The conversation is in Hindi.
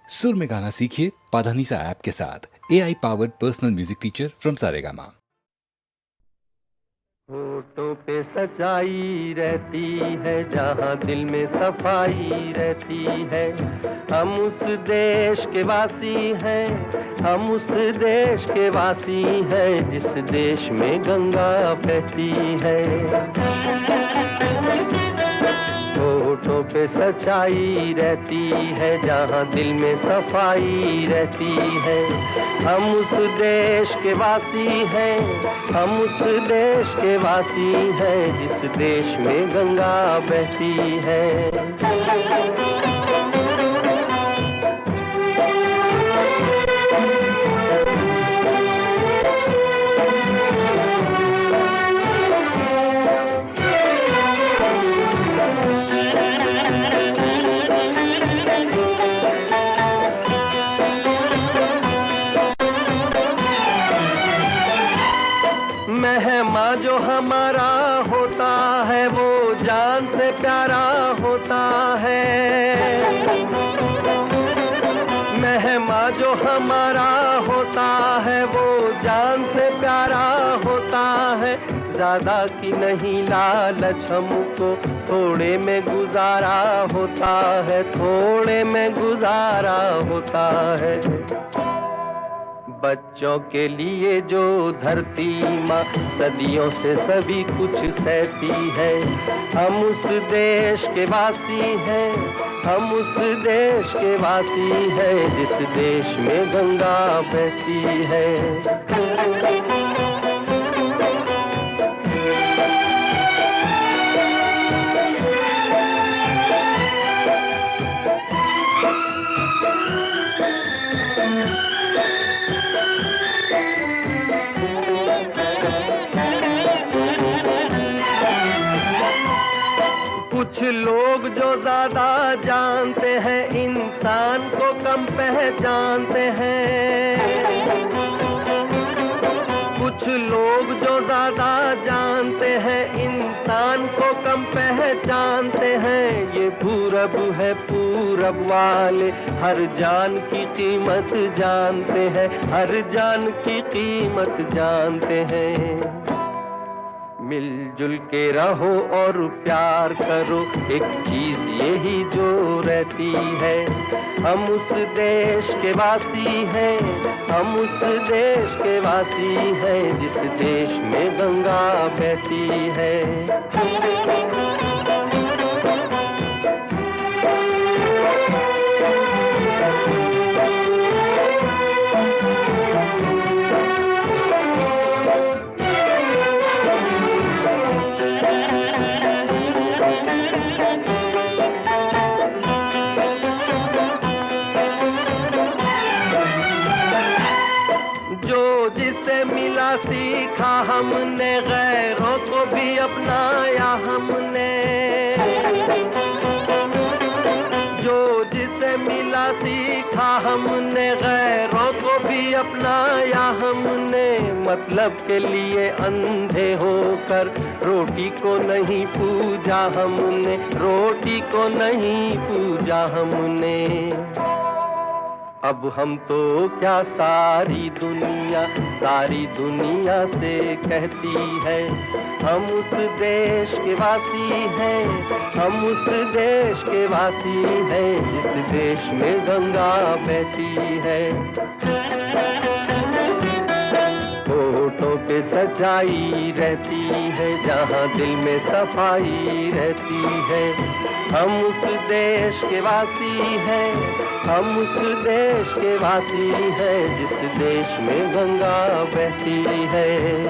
सुर में गाना सीखिए पाधानीसा ऐप के साथ। AI powered personal music teacher from Saregama. होठों पे सच्चाई रहती है, जहाँ दिल में सफाई रहती है। हम उस देश के वासी हैं, हम उस देश के वासी हैं, जिस देश में गंगा बहती है। होठों पे सच्चाई रहती है, जहाँ दिल में सफाई रहती है। हम उस देश के वासी हैं, हम उस देश के वासी हैं, जिस देश में गंगा बहती है। मेहमा जो हमारा होता है, वो जान से प्यारा होता है। मेहमा जो हमारा होता है, वो जान से प्यारा होता है। ज्यादा की नहीं लालच हमको, थोड़े में गुजारा होता है, थोड़े में गुजारा होता है। बच्चों के लिए जो धरती माँ सदियों से सभी कुछ सहती है। हम उस देश के वासी हैं, हम उस देश के वासी हैं, जिस देश में गंगा बहती है। कुछ लोग जो ज्यादा जानते हैं, इंसान को कम पहचानते हैं। कुछ लोग जो ज्यादा जानते हैं, इंसान को कम पहचानते हैं। ये पूरब है, पूरब वाले हर जान की कीमत जानते हैं, हर जान की कीमत जानते हैं। मिलजुल के रहो और प्यार करो, एक चीज यही जो रहती है। हम उस देश के वासी हैं, हम उस देश के वासी हैं, जिस देश में गंगा बहती है। जो जिससे मिला सीखा हमने, गैरों को भी अपनाया हमने। जो जिससे मिला सीखा हमने, गैरों को भी अपनाया हमने। मतलब के लिए अंधे होकर रोटी को नहीं पूजा हमने, रोटी को नहीं पूजा हमने। अब हम तो क्या सारी दुनिया से कहती है। हम उस देश के वासी हैं, हम उस देश के वासी हैं, जिस देश में गंगा बहती है। होठों पे सच्चाई रहती है, जहाँ दिल में सफाई रहती है। हम उस देश के वासी हैं, हम उस देश के वासी हैं, जिस देश में गंगा बहती है।